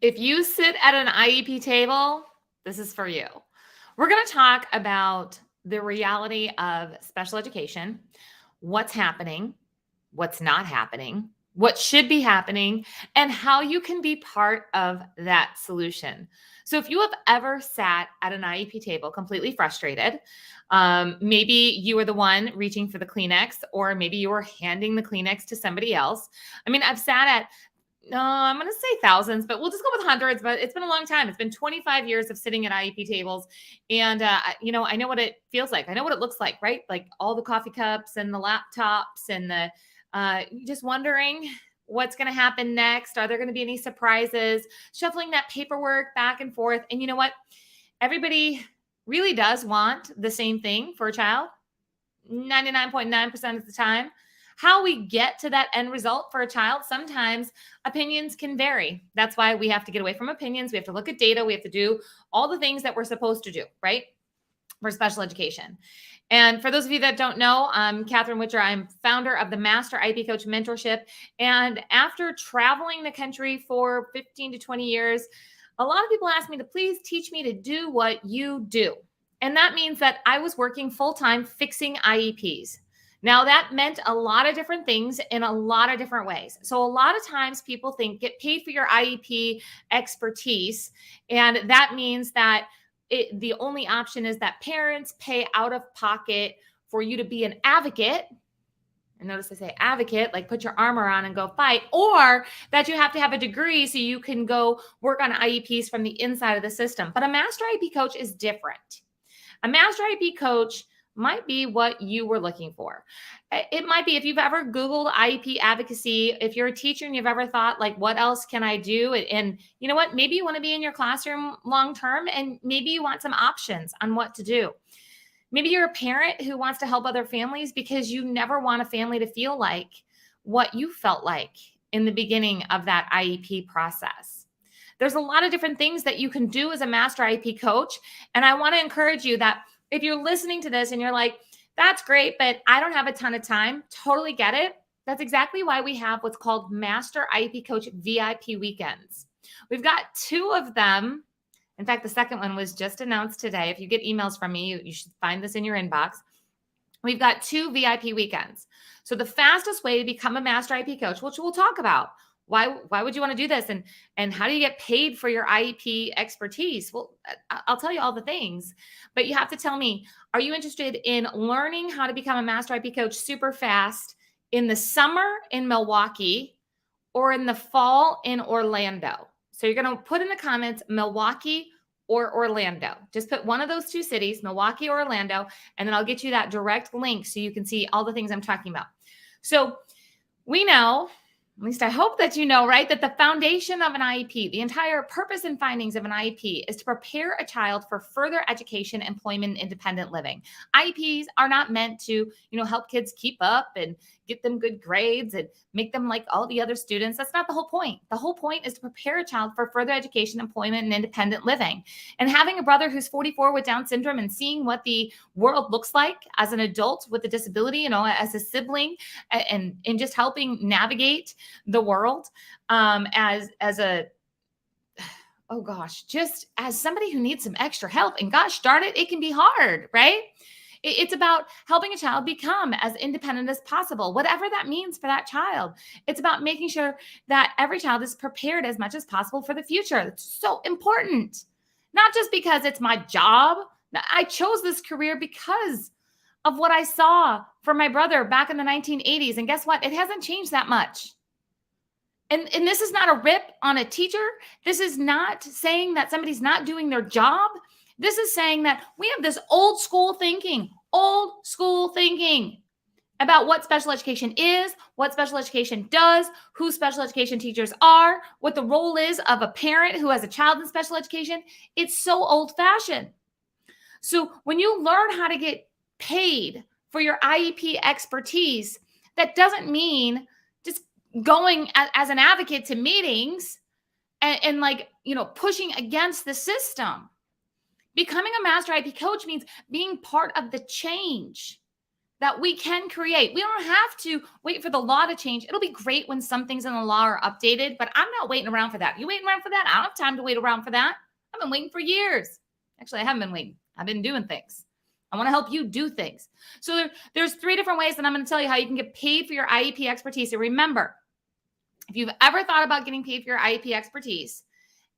If you sit at an IEP table, this is for you. We're going to talk about the reality of special education, what's happening, what's not happening, what should be happening, and how you can be part of that solution. So, if you have ever sat at an IEP table completely frustrated, maybe you were the one reaching for the Kleenex, or maybe you were handing the Kleenex to somebody else. I mean, I've sat at no, I'm going to say thousands, but we'll just go with hundreds. But it's been a long time. It's been 25 years of sitting at IEP tables. And, I know what it feels like. I know what it looks like, right? Like all the coffee cups and the laptops and the just wondering what's going to happen next. Are there going to be any surprises? Shuffling that paperwork back and forth. And you know what? Everybody really does want the same thing for a child 99.9% of the time. How we get to that end result for a child, sometimes opinions can vary. That's why we have to get away from opinions. We have to look at data. We have to do all the things that we're supposed to do, right? For special education. And for those of you that don't know, I'm Catherine Witcher. I'm founder of the Master IEP Coach Mentorship. And after traveling the country for 15 to 20 years, a lot of people ask me to please teach me to do what you do. And that means that I was working full-time fixing IEPs. Now, that meant a lot of different things in a lot of different ways. So a lot of times people think get paid for your IEP expertise. And that means that the only option is that parents pay out of pocket for you to be an advocate. And notice I say advocate, like put your armor on and go fight, or that you have to have a degree so you can go work on IEPs from the inside of the system. But a master IEP coach is different. A master IEP coach might be what you were looking for. It might be if you've ever Googled IEP advocacy, if you're a teacher and you've ever thought, like, what else can I do? And you know what? Maybe you want to be in your classroom long term, and maybe you want some options on what to do. Maybe you're a parent who wants to help other families because you never want a family to feel like what you felt like in the beginning of that IEP process. There's a lot of different things that you can do as a master IEP coach. And I want to encourage you that if you're listening to this and you're like, that's great, but I don't have a ton of time, totally get it. That's exactly why we have what's called Master IEP Coach VIP weekends. We've got 2 of them. In fact, the second one was just announced today. If you get emails from me, you should find this in your inbox. We've got 2 VIP weekends. So the fastest way to become a Master IEP coach, which we'll talk about, why would you want to do this? And how do you get paid for your IEP expertise? Well, I'll tell you all the things, but you have to tell me, are you interested in learning how to become a Master IEP coach super fast in the summer in Milwaukee or in the fall in Orlando? So you're going to put in the comments, Milwaukee or Orlando. Just put one of those 2 cities, Milwaukee or Orlando, and then I'll get you that direct link so you can see all the things I'm talking about. So we know, at least I hope that you know, right, that the foundation of an IEP, the entire purpose and findings of an IEP is to prepare a child for further education, employment, and independent living. IEPs are not meant to, help kids keep up and get them good grades and make them like all the other students. That's not the whole point. The whole point is to prepare a child for further education, employment, and independent living. And having a brother who's 44 with Down syndrome and seeing what the world looks like as an adult with a disability, as a sibling, and just helping navigate the world as a oh gosh, just as somebody who needs some extra help. And gosh darn it, it can be hard, right? It's about helping a child become as independent as possible, whatever that means for that child. It's about making sure that every child is prepared as much as possible for the future. It's so important, not just because it's my job. I chose this career because of what I saw from my brother back in the 1980s. And guess what? It hasn't changed that much. And this is not a rip on a teacher. This is not saying that somebody's not doing their job. This is saying that we have this old school thinking about what special education is, what special education does, who special education teachers are, what the role is of a parent who has a child in special education. It's so old fashioned. So when you learn how to get paid for your IEP expertise, that doesn't mean just going as an advocate to meetings and pushing against the system. Becoming a master IEP coach means being part of the change. that we can create. We don't have to wait for the law to change. It'll be great when some things in the law are updated, but I'm not waiting around for that. You waiting around for that? I don't have time to wait around for that. I've been waiting for years. Actually, I haven't been waiting. I've been doing things. I want to help you do things. So there's 3 different ways that I'm going to tell you how you can get paid for your IEP expertise. And remember, if you've ever thought about getting paid for your IEP expertise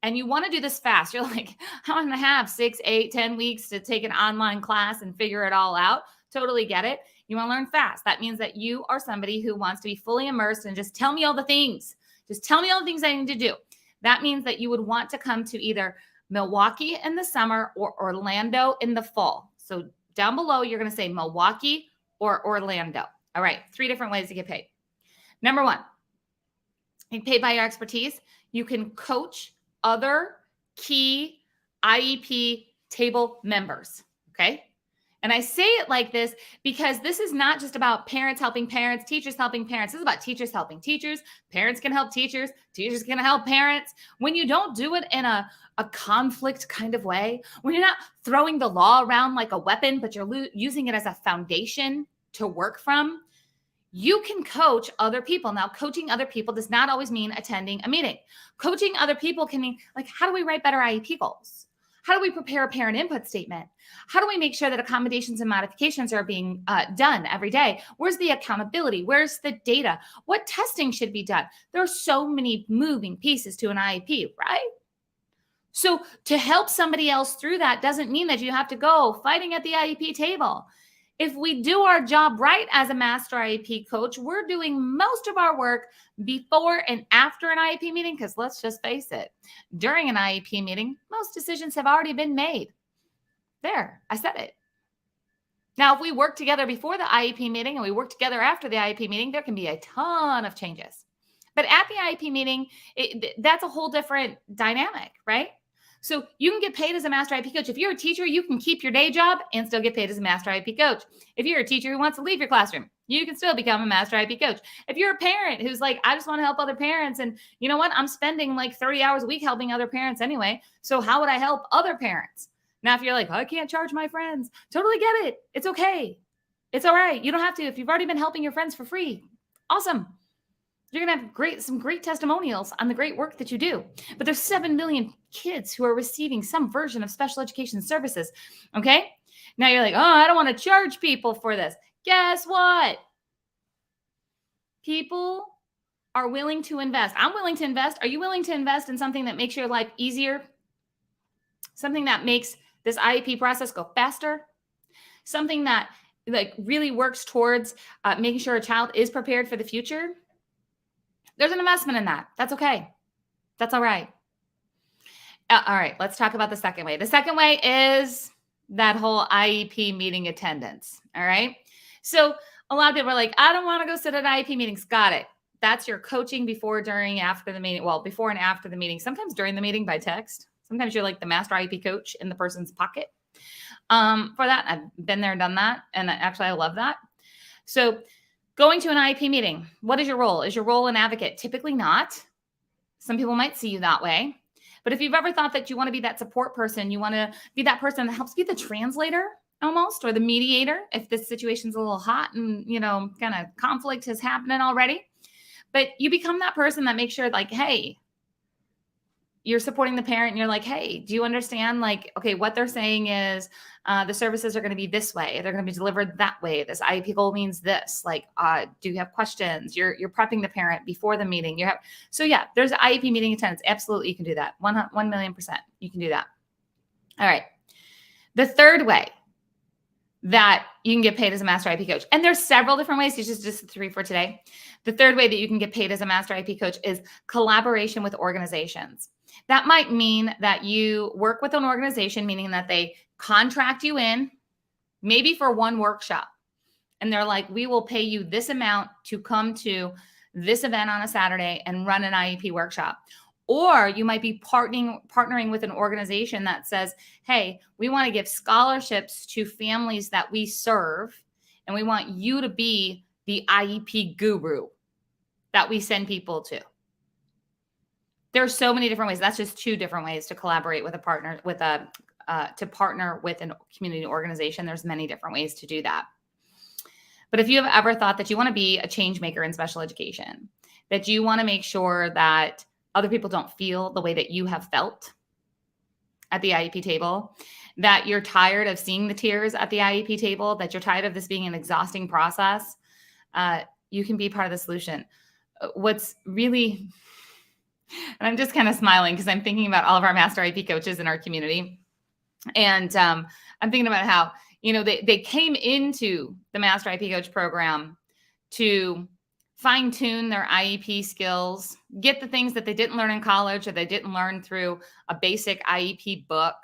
and you want to do this fast, you're like, I'm going to have 6, 8, 10 weeks to take an online class and figure it all out. Totally get it. You want to learn fast. That means that you are somebody who wants to be fully immersed and just tell me all the things. Just tell me all the things I need to do. That means that you would want to come to either Milwaukee in the summer or Orlando in the fall. So down below, you're going to say Milwaukee or Orlando. All right, 3 different ways to get paid. Number 1, you get paid by your expertise. You can coach other key IEP table members, okay? And I say it like this because this is not just about parents helping parents, teachers helping parents. This is about teachers helping teachers. Parents can help teachers. Teachers can help parents. When you don't do it in a conflict kind of way, when you're not throwing the law around like a weapon, but you're using it as a foundation to work from, you can coach other people. Now, coaching other people does not always mean attending a meeting. Coaching other people can mean, like, how do we write better IEP goals? How do we prepare a parent input statement? How do we make sure that accommodations and modifications are being done every day? Where's the accountability? Where's the data? What testing should be done? There are so many moving pieces to an IEP, right? So to help somebody else through that doesn't mean that you have to go fighting at the IEP table. If we do our job right as a master IEP coach, we're doing most of our work before and after an IEP meeting, because let's just face it, during an IEP meeting, most decisions have already been made. There, I said it. Now, if we work together before the IEP meeting and we work together after the IEP meeting, there can be a ton of changes. But at the IEP meeting, that's a whole different dynamic, right? So you can get paid as a master IEP coach. If you're a teacher, you can keep your day job and still get paid as a master IEP coach. If you're a teacher who wants to leave your classroom, you can still become a master IEP coach. If you're a parent who's like, I just want to help other parents, and you know what? I'm spending like 30 hours a week helping other parents anyway. So how would I help other parents? Now, if you're like, I can't charge my friends, totally get it. It's okay. It's all right. You don't have to. If you've already been helping your friends for free, awesome. You're going to have some great testimonials on the great work that you do. But there's 7 million kids who are receiving some version of special education services. Okay. Now you're like, oh, I don't want to charge people for this. Guess what? People are willing to invest. I'm willing to invest. Are you willing to invest in something that makes your life easier? Something that makes this IEP process go faster? Something that like really works towards making sure a child is prepared for the future? There's an investment in that. That's okay. That's all right. All right, let's talk about the second way. The second way is that whole IEP meeting attendance. All right. So a lot of people are like, I don't want to go sit at IEP meetings. Got it. That's your coaching before, during, after the meeting. Well, before and after the meeting. Sometimes during the meeting by text. Sometimes you're like the master IEP coach in the person's pocket. For that, I've been there, done that. And actually, I love that. So going to an IEP meeting, what is your role? Is your role an advocate? Typically not. Some people might see you that way. But if you've ever thought that you want to be that support person, you want to be that person that helps be the translator almost, or the mediator, if this situation's a little hot and, kind of conflict is happening already. But you become that person that makes sure like, hey, you're supporting the parent and you're like, hey, do you understand? Like, okay, what they're saying is the services are going to be this way. They're going to be delivered that way. This IEP goal means this. Like, do you have questions? You're prepping the parent before the meeting. So yeah, there's IEP meeting attendance. Absolutely. You can do that. 1,000,000%. You can do that. All right. The third way that you can get paid as a master IEP coach, and there's several different ways. It's just 3 for today. The third way that you can get paid as a master IEP coach is collaboration with organizations. That might mean that you work with an organization, meaning that they contract you in, maybe for one workshop. And they're like, we will pay you this amount to come to this event on a Saturday and run an IEP workshop. Or you might be partnering with an organization that says, hey, we want to give scholarships to families that we serve, and we want you to be the IEP guru that we send people to. There's so many different ways. That's just 2 different ways to collaborate with a partner, to partner with a community organization. There's many different ways to do that. But if you have ever thought that you want to be a change maker in special education, that you want to make sure that other people don't feel the way that you have felt at the IEP table, that you're tired of seeing the tears at the IEP table, that you're tired of this being an exhausting process, you can be part of the solution. What's really, and I'm just kind of smiling because I'm thinking about all of our master IEP coaches in our community. And I'm thinking about how, they came into the Master IEP Coach program to fine tune their IEP skills, get the things that they didn't learn in college or they didn't learn through a basic IEP book,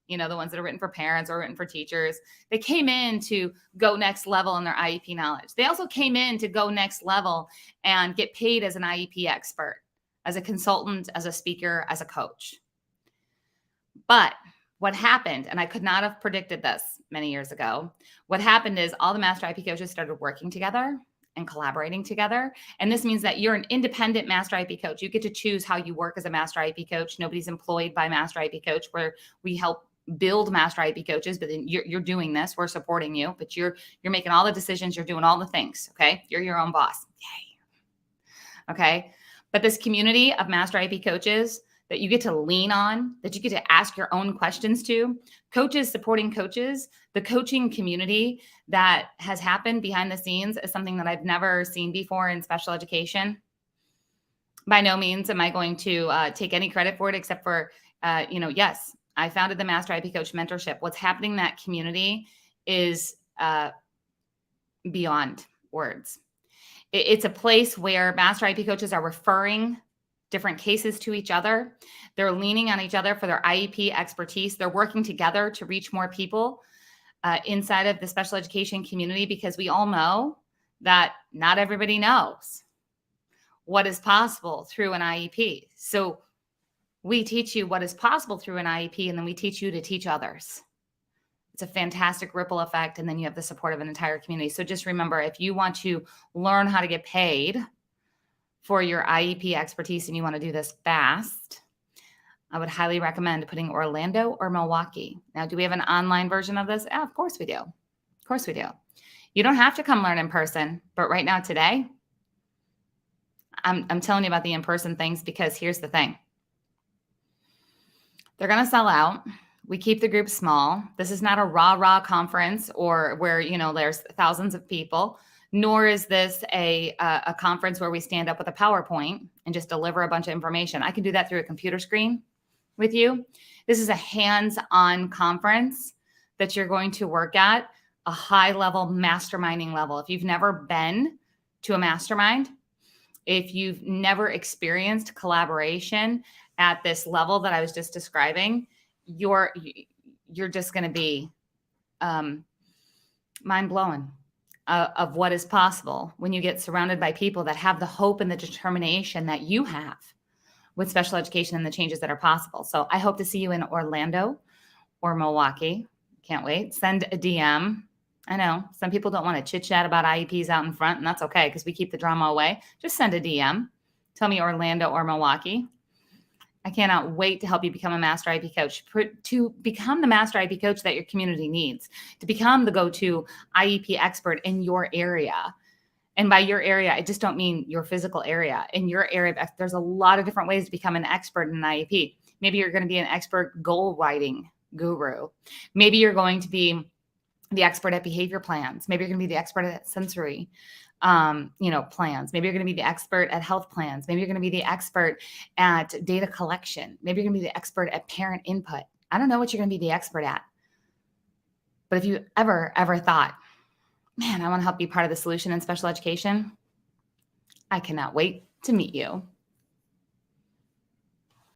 the ones that are written for parents or written for teachers. They came in to go next level in their IEP knowledge. They also came in to go next level and get paid as an IEP expert, as a consultant, as a speaker, as a coach. But what happened, and I could not have predicted this many years ago, what happened is all the Master IEP coaches started working together and collaborating together. And this means that you're an independent Master IEP coach. You get to choose how you work as a Master IEP coach. Nobody's employed by Master IEP Coach, where we help build Master IEP coaches, but then you're doing this. We're supporting you, but you're making all the decisions. You're doing all the things. Okay. You're your own boss. Yay. Okay. But this community of Master IEP coaches that you get to lean on, that you get to ask your own questions to, coaches supporting coaches, the coaching community that has happened behind the scenes is something that I've never seen before in special education. By no means am I going to take any credit for it, except for, yes, I founded the Master IEP Coach Mentorship. What's happening in that community is beyond words. It's a place where Master IEP coaches are referring different cases to each other. They're leaning on each other for their IEP expertise. They're working together to reach more people inside of the special education community, because we all know that not everybody knows what is possible through an IEP. So we teach you what is possible through an IEP, and then we teach you to teach others. It's a fantastic ripple effect, and then you have the support of an entire community. So just remember, if you want to learn how to get paid for your IEP expertise and you want to do this fast, I would highly recommend putting Orlando or Milwaukee. Now, do we have an online version of this? Yeah, of course we do. Of course we do. You don't have to come learn in person, but right now, today, I'm telling you about the in-person things, because here's the thing. They're going to sell out. We keep the group small. This is not a rah-rah conference or where, there's thousands of people. Nor is this a conference where we stand up with a PowerPoint and just deliver a bunch of information. I can do that through a computer screen with you. This is a hands-on conference that you're going to work at a high-level masterminding level. If you've never been to a mastermind, if you've never experienced collaboration at this level that I was just describing, you're just going to be mind-blowing of what is possible when you get surrounded by people that have the hope and the determination that you have with special education and the changes that are possible. So I hope to see you in Orlando or Milwaukee. Can't wait. Send a DM. I know some people don't want to chit chat about IEPs out in front, and that's okay, because we keep the drama away. Just send a DM. Tell me Orlando or Milwaukee. I cannot wait to help you become a Master IEP coach, to become the Master IEP coach that your community needs, to become the go-to IEP expert in your area. And by your area, I just don't mean your physical area. In your area, there's a lot of different ways to become an expert in an IEP. Maybe you're going to be an expert goal writing guru. Maybe you're going to be the expert at behavior plans. Maybe you're going to be the expert at sensory plans. Maybe you're going to be the expert at health plans. Maybe you're going to be the expert at data collection. Maybe you're going to be the expert at parent input. I don't know what you're going to be the expert at. But if you ever thought, man, I want to help be part of the solution in special education, I cannot wait to meet you.